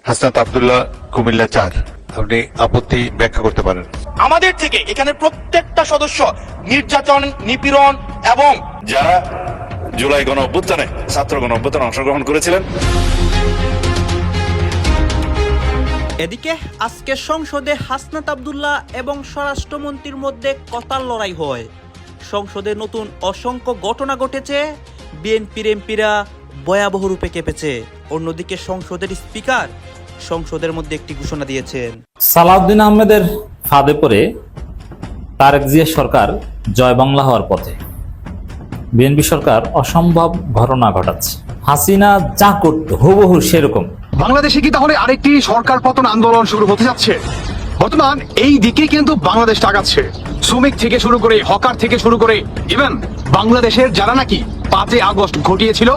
হাসনাত আব্দুল্লাহ, কুমিল্লা 4। আপনি আপত্তি ব্যাখ্যা করতে পারেন। আমাদের থেকে এখানে প্রত্যেকটা সদস্য নির্যাতন, নিপীড়ন এবং যারা জুলাই গণ অভ্যুত্থানে, ছাত্র গণ অভ্যুত্থানে অংশগ্রহণ করেছিলেন। এদিকে আজকে সংসদে হাসনাত আব্দুল্লাহ এবং স্বরাষ্ট্রমন্ত্রীর মধ্যে কথার লড়াই হয়। সংসদে নতুন অসংখ্য ঘটনা ঘটেছে, বিএনপির এমপিরা ভয়াবহ রূপে কেঁপেছে। অন্যদিকে সংসদের স্পিকার সংসদের মধ্যে একটি ঘোষণা দিয়েছেন। সালাউদ্দিন আহমেদের ফাঁদে পড়ে তারেক জিয়া সরকার জয় বাংলা হওয়ার পথে। বিএনপি সরকার অসম্ভব ঘটনা ঘটাচ্ছে। হাসিনা যা করত হুবহু সেরকম। বাংলাদেশে কি তাহলে আরেকটি সরকার পতন আন্দোলন শুরু হতে যাচ্ছে? বর্তমান এই দিকে কিন্তু বাংলাদেশ তাকাচ্ছে। শ্রমিক থেকে শুরু করে, হকার থেকে শুরু করে, ইভেন বাংলাদেশের যারা নাকি 5 আগস্ট ঘটিয়েছিল,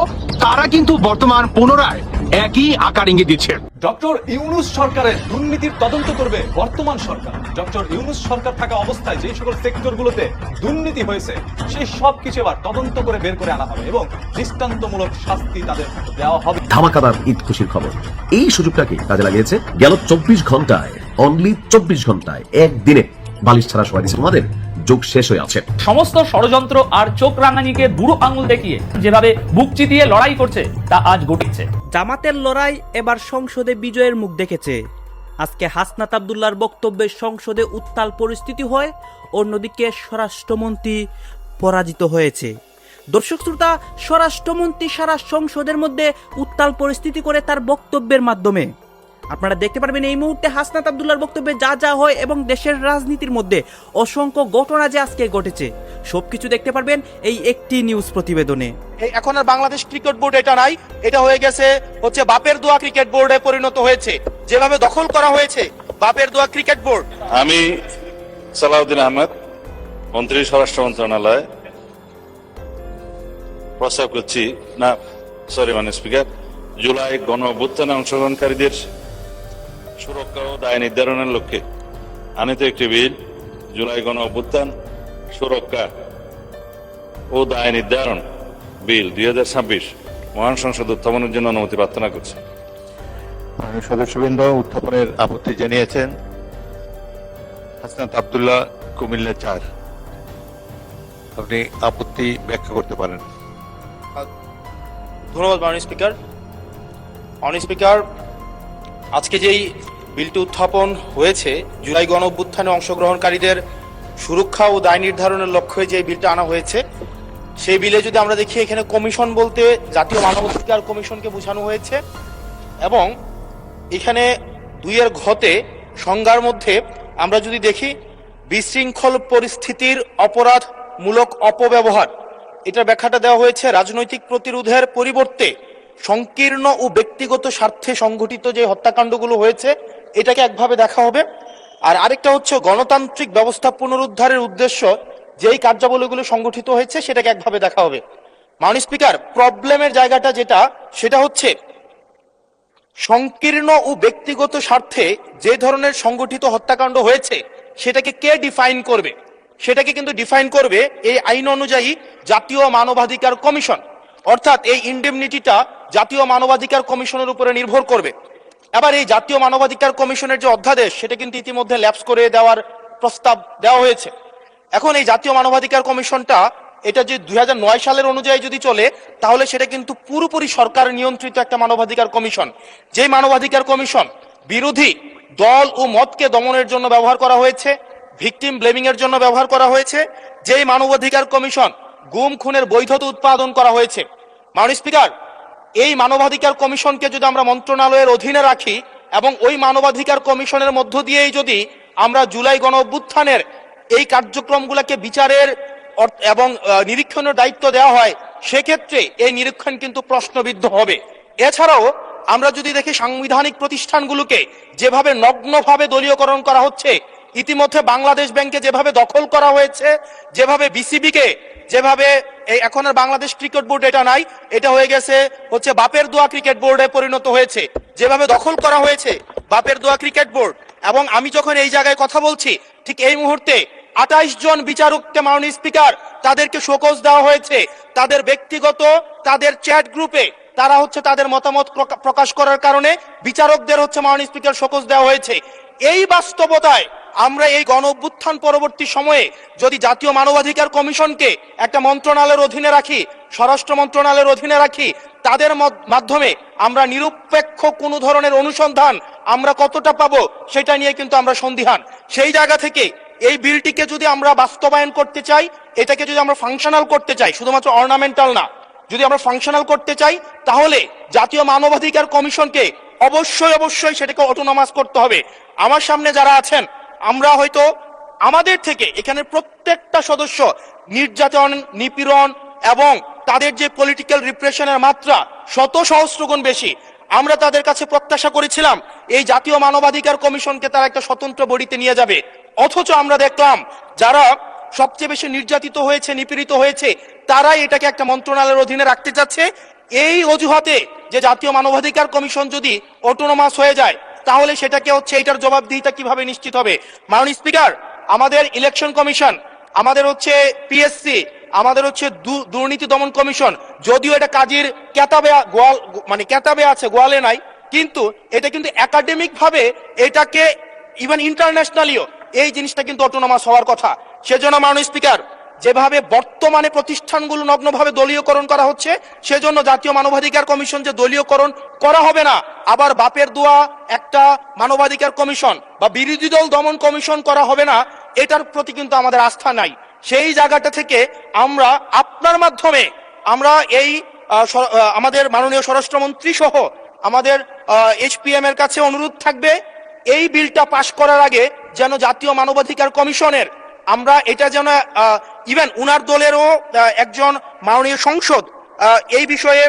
তারা কিন্তু বর্তমান পুনরায় একই আকার ইঙ্গিত দিচ্ছে। ডক্টর ইউনূস সরকারের দুর্নীতির তদন্ত করবে বর্তমান সরকার। ডক্টর ইউনূস সরকার থাকা অবস্থায় যে সকল সেক্টরগুলোতে দুর্নীতি হয়েছে সেই সব কিছু এবার তদন্ত করে বের করে আনা হবে এবং দৃষ্টান্তমূলক শাস্তি তাদের দেওয়া হবে। ধামাকাদার ঈদ খুশির খবর, এই সুযোগটাকে কাজে লাগিয়েছে। গেল 24 ঘন্টায়, অনলি 24 ঘন্টায়, একদিনে বালিশ ছাড়া সবাই দিচ্ছে। আমাদের যোগ শেষ হয়ে আছে। সমস্ত ষড়যন্ত্র আর চোখ রাঙানিকে বুড়ো আঙুল দেখিয়ে যেভাবে বুক চিতিয়ে লড়াই করছে তা আজ ঘটেছে। জামাতের লড়াই এবার সংসদে বিজয়ের মুখ দেখেছে। আজকে হাসনাত আব্দুল্লাহর বক্তব্যে সংসদে উত্তাল পরিস্থিতি হয়, অন্যদিকে স্বরাষ্ট্রমন্ত্রী পরাজিত হয়েছে। দর্শক শ্রোতা, স্বরাষ্ট্রমন্ত্রী সারা সংসদের মধ্যে উত্তাল পরিস্থিতি করে তার বক্তব্যের মাধ্যমে। আপনারা দেখতে পারবেন এই মুহূর্তে হাসনাত আব্দুল্লাহর বক্তব্যে যা যা হয় এবং দেশের রাজনীতির মধ্যে অসংখ্য ঘটনা যে আজকে ঘটেছে সবকিছু দেখতে পারবেন এই একটি নিউজ প্রতিবেদনে। এখন আর বাংলাদেশ ক্রিকেট বোর্ড এটা নাই, এটা হয়ে গেছে হচ্ছে বাপের দোয়া ক্রিকেট বোর্ডে পরিণত হয়েছে। যেভাবে দখল করা হয়েছে বাপের দোয়া ক্রিকেট বোর্ড। আমি সালাউদ্দিন আহমেদ, মন্ত্রী, স্বরাষ্ট্র মন্ত্রণালয়, প্রস্তাব করছি স্পিকার, জুলাই গণ অভ্যুত্থানে অংশগ্রহণকারীদের সুরক্ষা ও দায় নির্ধারণের লক্ষ্যে আনিত একটি বিল, জুলাই গণ অভ্যুত্থান সুরক্ষা ও দায় নির্ধারণ বিল 2026 মহান সংসদ উত্থাপনের জন্য অনুমতি প্রার্থনা করছি। সদস্যবৃন্দ উত্থাপনের আপত্তি জানিয়েছেন। হাসনাত আব্দুল্লাহ, কুমিল্লা 4। আপনি আপত্তি ব্যাখ্যা করতে পারেন। ধন্যবাদ মাননীয় স্পিকার। মাননীয় স্পিকার, আজকে যেই বিলটি উত্থাপন হয়েছে, জুলাই গণ অভ্যুত্থানে অংশগ্রহণকারীদের সুরক্ষা ও দায় নির্ধারণের লক্ষ্যে যে বিলটা আনা হয়েছে, সেই বিলে যদি আমরা দেখি এখানে কমিশন বলতে জাতীয় মানবাধিকার কমিশনকে বোঝানো হয়েছে এবং এখানে 2 ঘতে সংজ্ঞার মধ্যে আমরা যদি দেখি বিশৃঙ্খল পরিস্থিতির অপরাধমূলক অপব্যবহার, এটার ব্যাখ্যাটা দেওয়া হয়েছে রাজনৈতিক প্রতিরোধের পরিবর্তে সংকীর্ণ ও ব্যক্তিগত স্বার্থে সংঘটিত যে হত্যাকাণ্ডগুলো হয়েছে এটাকে একভাবে দেখা হবে। আর আরেকটা হচ্ছে গণতান্ত্রিক ব্যবস্থা পুনরুদ্ধারের উদ্দেশ্য যেই কার্যাবলীগুলো সংগঠিত হয়েছে সেটাকে একভাবে দেখা হবে। মাননীয় স্পিকার, প্রবলেমের জায়গাটা সেটা হচ্ছে সংকীর্ণ ও ব্যক্তিগত স্বার্থে যে ধরনের সংগঠিত হত্যাকাণ্ড হয়েছে সেটাকে কে ডিফাইন করবে? সেটাকে কিন্তু ডিফাইন করবে এই আইন অনুযায়ী জাতীয় মানবাধিকার কমিশন। অর্থাৎ এই ইনডেমনিটিটা জাতীয় মানবাধিকার কমিশনের উপরে নির্ভর করবে। এবার এই জাতীয় মানবাধিকার কমিশনের যে অধ্যাদেশ সেটা কিন্তু ইতিমধ্যে ল্যাপস করে দেওয়ার প্রস্তাব দেওয়া হয়েছে। এখন এই জাতীয় মানবাধিকার কমিশনটা এটা যে 2009 সালের অনুযায়ী যদি চলে তাহলে সেটা কিন্তু পুরোপুরি সরকার নিয়ন্ত্রিত একটা মানবাধিকার কমিশন। যেই মানবাধিকার কমিশন বিরোধী দল ও মতকে দমনের জন্য ব্যবহার করা হয়েছে, ভিকটিম ব্লেমিং এর জন্য ব্যবহার করা হয়েছে, যেই মানবাধিকার কমিশন গুম খুনের বৈধতা উৎপাদন করা হয়েছে। মাননীয় স্পিকার, এই মানবাধিকার কমিশনকে যদি আমরা মন্ত্রণালয়ের অধীনে রাখি এবং ওই মানবাধিকার কমিশনের মধ্য দিয়েই যদি আমরা জুলাই গণ অভ্যুত্থানের এই কার্যক্রমগুলোকে বিচারের এবং নিরীক্ষণের দায়িত্ব দেওয়া হয়, সেক্ষেত্রে এই নিরীক্ষণ কিন্তু প্রশ্নবিদ্ধ হবে। এছাড়াও আমরা যদি দেখি সাংবিধানিক প্রতিষ্ঠানগুলোকে যেভাবে নগ্নভাবে দলীয়করণ করা হচ্ছে, ইতিমধ্যে বাংলাদেশ ব্যাংকে যেভাবে দখল করা হয়েছে, যেভাবে বিসিবিকে যেভাবে এখন আর বাংলাদেশ ক্রিকেট বোর্ড এটা নাই, এটা হয়ে গেছে হচ্ছে বাপের দোয়া ক্রিকেট বোর্ডে পরিণত হয়েছে। যেভাবে দখল করা হয়েছে বাপের দোয়া ক্রিকেট বোর্ড, এবং আমি যখন এই জায়গায় কথা বলছি ঠিক এই মুহূর্তে 28 জন বিচারককে মাননীয় স্পিকার তাদেরকে শোকজ দেওয়া হয়েছে তাদের ব্যক্তিগত তাদের চ্যাট গ্রুপে তারা হচ্ছে তাদের মতামত প্রকাশ করার কারণে বিচারকদের হচ্ছে মাননীয় স্পিকার শোকজ দেওয়া হয়েছে। এই বাস্তবতায় আমরা এই গণ অভ্যুত্থান পরবর্তী সময়ে যদি জাতীয় মানবাধিকার কমিশনকে একটা মন্ত্রণালয়ের অধীনে রাখি, স্বরাষ্ট্র মন্ত্রণালয়ের অধীনে রাখি, তাদের মাধ্যমে আমরা নিরপেক্ষ কোনো ধরনের অনুসন্ধান আমরা কতটা পাবো সেটা নিয়ে কিন্তু আমরা সন্দিহান। সেই জায়গা থেকে এই বিলটিকে যদি আমরা বাস্তবায়ন করতে চাই, এটাকে যদি আমরা ফাংশনাল করতে চাই, শুধুমাত্র অর্নামেন্টাল না, যদি আমরা ফাংশনাল করতে চাই, তাহলে জাতীয় মানবাধিকার কমিশনকে অবশ্যই সেটাকে অটোনমাস করতে হবে। আমার সামনে যারা আছেন, আমরা হয়তো আমাদের থেকে এখানে প্রত্যেকটা সদস্য নির্যাতন, নিপীড়ন এবং তাদের যে পলিটিক্যাল রিপ্রেশনের মাত্রা শত সহস্র গুণ বেশি। আমরা তাদের কাছে প্রত্যাশা করেছিলাম এই জাতীয় মানবাধিকার কমিশনকে তারা একটা স্বতন্ত্র বডিতে নিয়ে যাবে, অথচ আমরা দেখলাম যারা সবচেয়ে বেশি নির্যাতিত হয়েছে, নিপীড়িত হয়েছে, তারাই এটাকে একটা মন্ত্রণালয়ের অধীনে রাখতে চাচ্ছে। এই অজুহাতে যে জাতীয় মানবাধিকার কমিশন যদি অটোনমাস হয়ে যায়, তাহলে সেটাকে হচ্ছে এটার জবাবদিহিতা কিভাবে নিশ্চিত হবে? মাননীয় স্পিকার, আমাদের ইলেকশন কমিশন, আমাদের হচ্ছে পিএসসি, আমাদের হচ্ছে দুর্নীতি দমন কমিশন, যদিও এটা কাজের কেতাবে আছে, গোয়ালে নাই, কিন্তু এটা কিন্তু একাডেমিক ভাবে এটাকে ইভেন ইন্টারন্যাশনালিও এই জিনিসটা কিন্তু অটোনমাস হওয়ার কথা। সেজন্য মাননীয় স্পিকার, যেভাবে বর্তমানে প্রতিষ্ঠানগুলো নগ্নভাবে দলীয়করণ করা হচ্ছে, সেজন্য জাতীয় মানবাধিকার কমিশন যে দলীয়করণ করা হবে না, আবার বাপের দোয়া একটা মানবাধিকার কমিশন বা বিরোধী দল দমন কমিশন করা হবে না, এটার প্রতি কিন্তু আমাদের আস্থা নাই। সেই জায়গাটা থেকে আমরা আপনার মাধ্যমে আমরা এই আমাদের মাননীয় স্বরাষ্ট্রমন্ত্রী সহ আমাদের HPM এর কাছে অনুরোধ থাকবে, এই বিলটা পাশ করার আগে যেন জাতীয় মানবাধিকার কমিশনের আমরা এটা যেন ইভেন উনার দলেরও একজন মাননীয় সংসদ এই বিষয়ে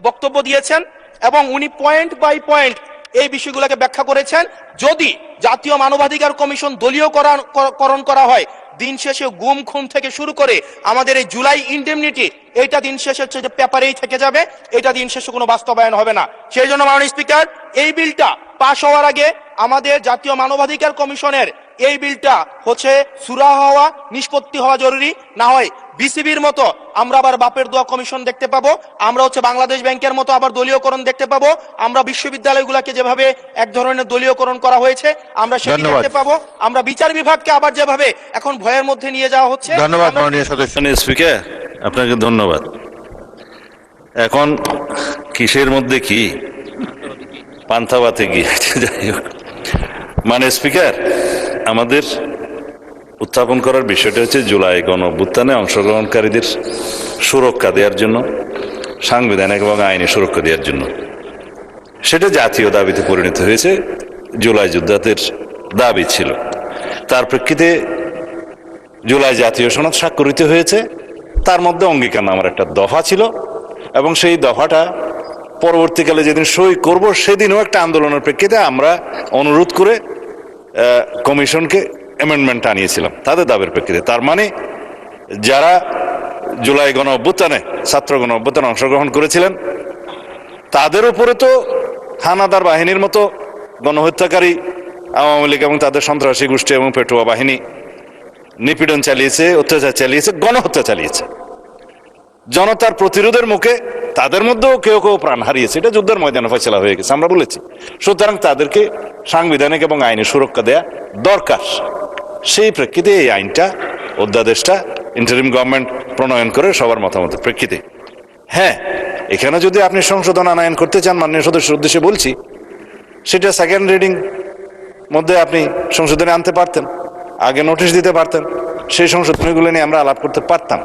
বক্তব্য দিয়েছেন এবং উনি পয়েন্ট বাই পয়েন্ট এই বিষয়গুলোকে ব্যাখ্যা করেছেন। যদি জাতীয় মানবাধিকার কমিশন দলীয়করণ করা হয়, দিন শেষে গুম খুন থেকে শুরু করে আমাদের এই জুলাই ইনডেমনিটি, এটা দিন শেষে হচ্ছে যে পেপারেই থেকে যাবে, এটা দিন শেষে কোনো বাস্তবায়ন হবে না। সেই জন্য মাননীয় স্পিকার, এই বিলটা পাশ হওয়ার আগে আমাদের জাতীয় মানবাধিকার কমিশনের এই বিলটা হচ্ছে সুরাহা হওয়া, নিষ্পত্তি হওয়া জরুরি। না হয় বিসিবির মতো আমরা আবার বাপের দোয়া কমিশন দেখতে পাবো, আমরা হচ্ছে বাংলাদেশ ব্যাংকের মতো আবার দলীয়করণ দেখতে পাবো, আমরা বিশ্ববিদ্যালয়গুলোকে যেভাবে এক ধরনের দলীয়করণ করা হয়েছে আমরা সেটা দেখতে পাবো, আমরা বিচার বিভাগকে আবার যেভাবে এখন ভয়ের মধ্যে নিয়ে যাওয়া হচ্ছে। ধন্যবাদ মাননীয় সদস্য। স্পিকার, আপনাকে ধন্যবাদ। এখন কিসের মধ্যে কি পান্থাবাতে গিয়েছে, যাই হোক, মানে স্পিকার, আমাদের উত্থাপন করার বিষয়টা হচ্ছে জুলাই গণ অভ্যুত্থানে অংশগ্রহণকারীদের সুরক্ষা দেওয়ার জন্য, সাংবিধানিক এবং আইনি সুরক্ষা দেওয়ার জন্য। সেটা জাতীয় দাবিতে পরিণত হয়েছে, জুলাই যোদ্ধাদের দাবি ছিল। তার প্রেক্ষিতে জুলাই জাতীয় সনদ স্বাক্ষরিত হয়েছে, তার মধ্যে অঙ্গীকারনামার একটা দফা ছিল এবং সেই দফাটা পরবর্তীকালে যেদিন সই করব সেদিনও একটা আন্দোলনের প্রেক্ষিতে আমরা অনুরোধ করে কমিশনকে অ্যামেন্ডমেন্ট আনিয়েছিলাম তাদের দাবির প্রেক্ষিতে। তার মানে যারা জুলাই গণ অভ্যুত্থানে, ছাত্র গণ অভ্যুত্থানে অংশগ্রহণ করেছিলেন, তাদের উপরে তো হানাদার বাহিনীর মতো গণহত্যাকারী আওয়ামী লীগ এবং তাদের সন্ত্রাসী গোষ্ঠী এবং পেটুয়া বাহিনী নিপীড়ন চালিয়েছে, অত্যাচার চালিয়েছে, গণহত্যা চালিয়েছে। জনতার প্রতিরোধের মুখে তাদের মধ্যেও কেউ কেউ প্রাণ হারিয়েছে, এটা যুদ্ধের ময়দানে ফয়সালা হয়ে গেছে, আমরা বলেছি। সুতরাং তাদেরকে সাংবিধানিক এবং আইনি সুরক্ষা দেয়া দরকার। সেই প্রেক্ষিতে এই আইনটা, অধ্যাদেশটা ইন্টারিম গভর্নমেন্ট প্রণয়ন করে সবার মতামতের প্রেক্ষিতে। হ্যাঁ, এখানে যদি আপনি সংশোধন আনয়ন করতে চান, মাননীয় সদস্যের উদ্দেশ্যে বলছি, সেটা সেকেন্ড রিডিং মধ্যে আপনি সংশোধনে আনতে পারতেন, আগে নোটিশ দিতে পারতেন, সেই সংশোধনীগুলো নিয়ে আমরা আলাপ করতে পারতাম।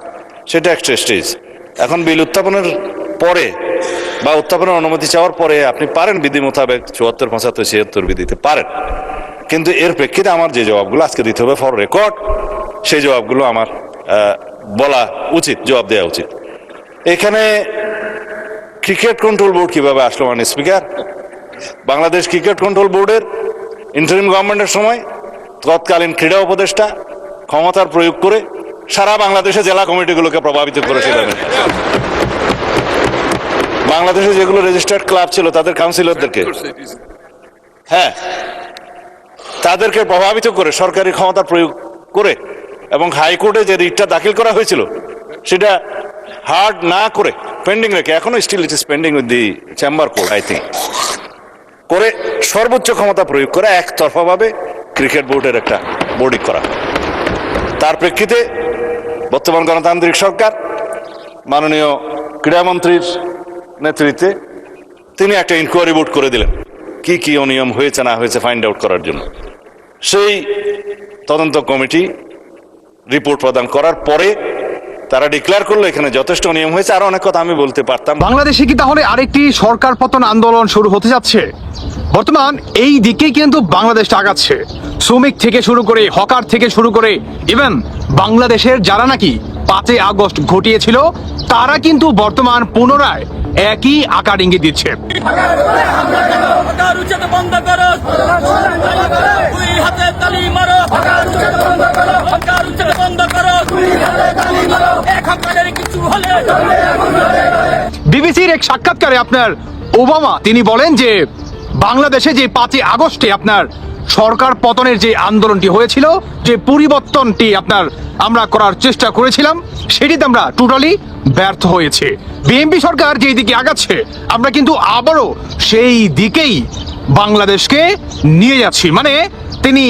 সেটা একটা স্টেজ। এখন বিল উত্থাপনের পরে বা উত্থাপনের অনুমতি চাওয়ার পরে আপনি পারেন বিধি মোতাবেক 74, 75, 76 দিতে পারেন, কিন্তু এর প্রেক্ষিতে আমার যে জবাবগুলো আজকে দিতে হবে ফর রেকর্ড, সেই জবাবগুলো আমার বলা উচিত, জবাব দেওয়া উচিত। এখানে ক্রিকেট কন্ট্রোল বোর্ড কিভাবে আসলো মাননীয় স্পিকার? বাংলাদেশ ক্রিকেট কন্ট্রোল বোর্ডের ইন্টারিম গভর্নমেন্টের সময় তৎকালীন ক্রীড়া উপদেষ্টা ক্ষমতার প্রয়োগ করে সারা বাংলাদেশে জেলা কমিটিগুলোকে প্রভাবিত করেছিলেন। বাংলাদেশে যেগুলো রেজিস্টার্ড ক্লাব ছিল তাদের কাউন্সিলরদেরকে, হ্যাঁ, তাদেরকে প্রভাবিত করে সরকারি ক্ষমতা প্রয়োগ করে এবং হাইকোর্টে যে রিটটা দাখিল করা হয়েছিল সেটা হার্ড না করে পেন্ডিং রেখে, এখনো still it is pending with the chamber court I think, করে সর্বোচ্চ ক্ষমতা প্রয়োগ করে একতরফাভাবে ক্রিকেট বোর্ডের একটা বোর্ডিং করা। তার প্রেক্ষিতে বর্তমান গণতান্ত্রিক সরকার মাননীয় ক্রীড়ামন্ত্রীর নেতৃত্বে তিনি একটা ইনকোয়ারি বোর্ড করে দিলেন কি কি অনিয়ম হয়েছে না হয়েছে ফাইন্ড আউট করার জন্য। সেই তদন্ত কমিটি রিপোর্ট প্রদান করার পরে তারা ডিক্লেয়ার করলো এখানে যথেষ্ট অনিয়ম হয়েছে। আরো অনেক কথা আমি বলতে পারতাম। বাংলাদেশে কি তাহলে আরেকটি সরকার পতন আন্দোলন শুরু হতে যাচ্ছে? বর্তমান এই দিকেই কিন্তু বাংলাদেশ আগাচ্ছে। শ্রমিক থেকে শুরু করে, হকার থেকে শুরু করে, ইভেন বাংলাদেশের যারা নাকি 5ই আগস্ট ঘটিয়েছিল তারা কিন্তু বর্তমান পুনরায় একই আকার ইঙ্গিত দিচ্ছে। বিবিসির এক সাক্ষাৎকারে আপনার ওবামা তিনি বলেন যে বাংলাদেশে যে 5ই আগস্টে আপনার সরকার পতনের যে আন্দোলনটি হয়েছিল, যে পরিবর্তনটি আমরা করার চেষ্টা করেছিলাম, সেটিতে আমরা টোটালি ব্যর্থ হয়েছে। বিএনপি সরকার যেই দিকে আগাচ্ছে আমরা কিন্তু আবারও সেই দিকেই বাংলাদেশকে নিয়ে যাচ্ছি। মানে তিনি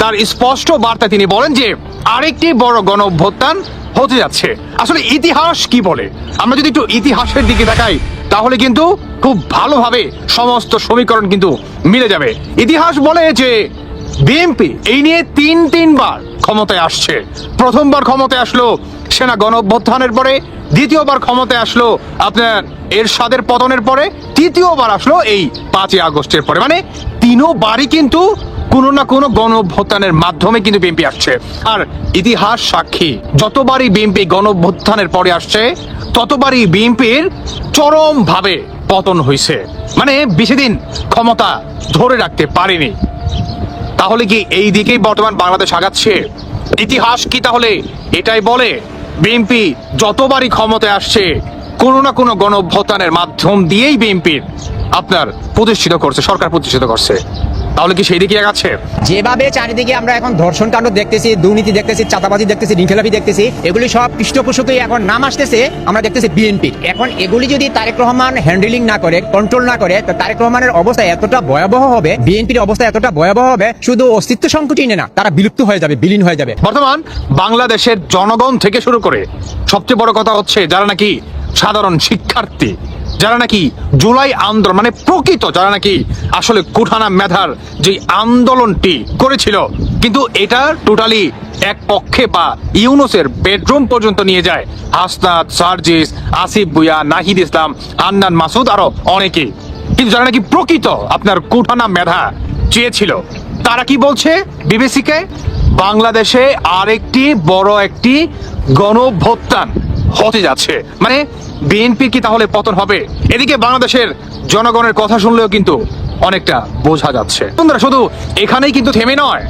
তার স্পষ্ট বার্তা তিনি বলেন যে আরেকটি বড় গণ অভ্যুত্থান হতে যাচ্ছে। আসলে ইতিহাস কি বলে, আমরা যদি একটু ইতিহাসের দিকে তাকাই তাহলে কিন্তু খুব ভালোভাবে সমস্ত সমীকরণ কিন্তু মিলে যাবে। ইতিহাস বলে যে বিএনপি এই নিয়ে তিনবার ক্ষমতায় আসছে। প্রথমবার ক্ষমতায় আসলো সেনা গণ অভ্যুত্থানের পরে, দ্বিতীয়বার ক্ষমতায় আসলো আপনার এরশাদের পতনের পরে, তৃতীয়বার আসলো এই 5ই আগস্টের পরে। মানে তিনবারই কিন্তু কোনো না কোনো গণ অভ্যুত্থানের মাধ্যমে কিন্তু বিএনপি আসছে। আর ইতিহাস সাক্ষী, যতবারই বিএনপি গণ অভ্যুত্থানের পরে আসছে ততবারই বিএনপির চরম ভাবে পতন হয়েছে। মানে বেশি দিন ক্ষমতা ধরে রাখতে পারেনি। তাহলে কি এই দিকেই বর্তমান বাংলাদেশ আগাচ্ছে? ইতিহাস কি তাহলে এটাই বলে বিএনপি যতবারই ক্ষমতায় আসছে কোনো না কোনো গণ অভ্যুত্থানের মাধ্যম দিয়েই বিএনপির প্রতিষ্ঠিত করছে, সরকার প্রতিষ্ঠিত করছে? তাহলে কি সেই দিকে আগাচ্ছে? যেভাবে চারিদিকে আমরা এখন ধর্ষণ কাণ্ড দেখতেছি, দুর্নীতি দেখতেছি, চাঁদাবাজি দেখতেছি, ঋণখেলাপি দেখতেছি, এগুলি সব পৃষ্ঠপোষকই এখন নাম আসতেছে আমরা দেখতেছি বিএনপি। এখন এগুলি যদি তারেক রহমান হ্যান্ডেলিং না করে, কন্ট্রোল না করে, তো তারেক রহমানের অবস্থা এতটা ভয়াবহ হবে, বিএনপির অবস্থা এতটা ভয়াবহ হবে, শুধু অস্তিত্ব সংকটই না, তারা বিলুপ্ত হয়ে যাবে, বিলীন হয়ে যাবে। বর্তমান বাংলাদেশের জনগণ থেকে শুরু করে সবচেয়ে বড় কথা হচ্ছে যারা নাকি সাধারণ শিক্ষার্থী, যারা নাকি জুলাই আন্দোলন মানে প্রকৃত যারা নাকি আসলে কুঠানা মেধার যে আন্দোলনটি করেছিল, কিন্তু এটা টোটালি এক পক্ষে বা ইউনুসের বেডরুম পর্যন্ত নিয়ে যায় হাসনাত, সার্জিস, আসিফ ভুঁইয়া, নাহিদ ইসলাম, আন্নান মাসুদ, আরো অনেকে। কিন্তু যারা নাকি প্রকৃত কুঠানা মেধা চেয়েছিল তারা কি বলছে বিবিসিকে? বাংলাদেশে আরেকটি বড় একটি গণঅভ্যুত্থান হতে যাচ্ছে। মানে বিএনপি কি তাহলে পতন হবে? এদিকে বাংলাদেশের জনগণের কথা শুনলেও কিন্তু অনেকটা বোঝা যাচ্ছে। বন্ধুরা, শুধু এখানেই কিন্তু থেমে নয়,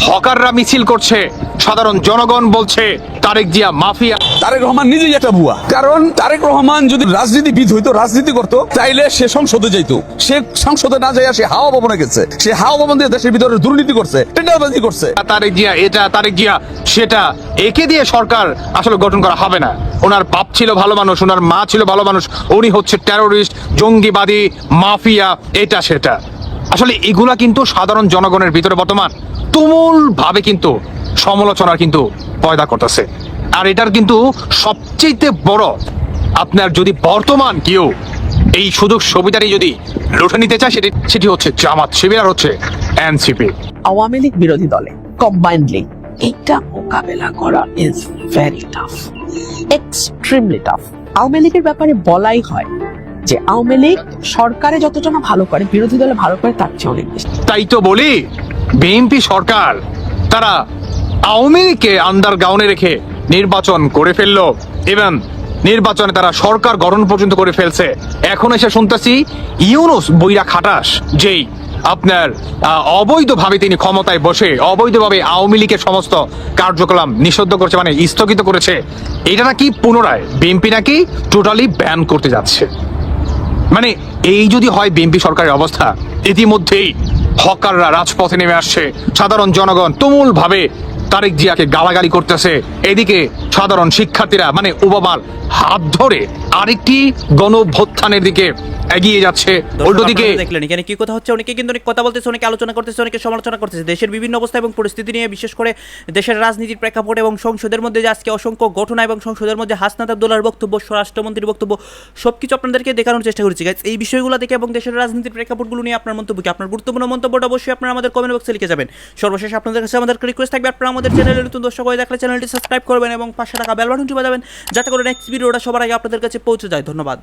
হকাররা মিছিল করছে, সাধারণ জনগণ বলছে তারেক জিয়া মাফিয়া। তারেক রহমান নিজেই একটা ভুয়া, কারণ তারেক রহমান যদি রাজনীতিবিদ হইতো, রাজনীতি করতো, তাইলে সে সংসদে যাইতো। সে সংসদে না যাইয়া সে হাওয়া ভবনে গেছে, সে হাওয়া ভবন দিয়ে দেশের ভিতরে দুর্নীতি করছে, টেন্ডারবাজি করছে। তারেক জিয়া এটা, তারেক জিয়া সেটা, একে দিয়ে সরকার আসলে গঠন করা হবে না। ওনার বাপ ছিল ভালো মানুষ, ওনার মা ছিল ভালো মানুষ, উনি হচ্ছে টেরোরিস্ট, জঙ্গিবাদী, মাফিয়া, এটা সেটা। আসলে এগুলা কিন্তু সাধারণ জনগণের ভিতরে বর্তমান তুমুল ভাবে কিন্তু সমালোচনার কিন্তু পয়দা করতেছে। আর এটার কিন্তু সবচেয়ে বড় আপনার যদি বর্তমান কেউ এই সুযোগ সুবিধাটি যদি লুটে নিতে চায় সেটি হচ্ছে জামাত শিবির আর হচ্ছে এনসিপি। আওয়ামী লীগ বিরোধী দলে কম্বাইন্ডলি এটা মোকাবেলা করা is very tough, extremely tough. Awami লীগের ব্যাপারে বলাই হয় যে আওয়ামী লীগ সরকারে যতটা না ভালো করে, বিরোধী দলে ভালো করে তার চেয়ে অনেক বেশি। তাই তো বলি বিএনপি সরকার তারা আওয়ামী লীগকে আন্ডারগ্রাউন্ডে রেখে নির্বাচন করে ফেললো, এবং নির্বাচনে তারা সরকার গঠন পর্যন্ত করে ফেলছে। এখন এসে শুনতেছি ইউনুস বইরা খাটাস যেই আপনার অবৈধভাবে তিনি ক্ষমতায় বসে অবৈধভাবে আওয়ামী লীগের সমস্ত কার্যক্রম নিষিদ্ধ করছে, মানে স্থগিত করেছে। এটা নাকি পুনরায় বিএনপি নাকি টোটালি ব্যান করতে যাচ্ছে। মানে এই যদি হয় বিএনপি সরকারের অবস্থা, ইতিমধ্যেই হকাররা রাজপথে নেমে আসছে, সাধারণ জনগণ তুমুল ভাবে তারেক জিয়াকে গালাগালি করতেছে, এদিকে সাধারণ শিক্ষার্থীরা মানে ওবামার হাত ধরে আরেকটি গণঅভ্যুত্থানের দিকে এগিয়ে যাচ্ছে। অন্যদিকে দেখলেন এখানে কি কথা হচ্ছে, অনেকে কিন্তু অনেক কথা বলতেছে, অনেকে আলোচনা করতেছে, অনেকে সমালোচনা করতেছে দেশের বিভিন্ন অবস্থা এবং পরিস্থিতি নিয়ে, বিশেষ করে দেশের রাজনীতির প্রেক্ষাপট এবং সংসদের মধ্যে যে আজকে অসংখ্য ঘটনা এবং সংসদের মধ্যে হাসনাত আব্দুল্লাহর বক্তব্য, স্বরাষ্ট্রমন্ত্রীর বক্তব্য, সবকিছু আপনাদেরকে দেখানোর চেষ্টা করেছি গাইস। এই বিষয়গুলো দেখে এবং দেশের রাজনীতির প্রেক্ষাপটগুলো নিয়ে আপনার মন্তব্য কি, আপনার গুরুত্বপূর্ণ মন্তব্যটা অবশ্যই আপনারা আমাদের কমেন্ট বক্সে লিখে যাবেন। সর্বশেষ আপনাদের কাছে আমাদের রিকোয়েস্ট থাকবে, আপনারা আমাদের চ্যানেলে নতুন দর্শক হয়ে থাকলে চ্যানেলটি সাবস্ক্রাইব করবেন এবং পাশে থাকা বেল বাটনটি বাজাবেন যাতে করে নেক্সট ভিডিওটা সবার আগে আপনাদের কাছে পৌঁছে যায়। ধন্যবাদ।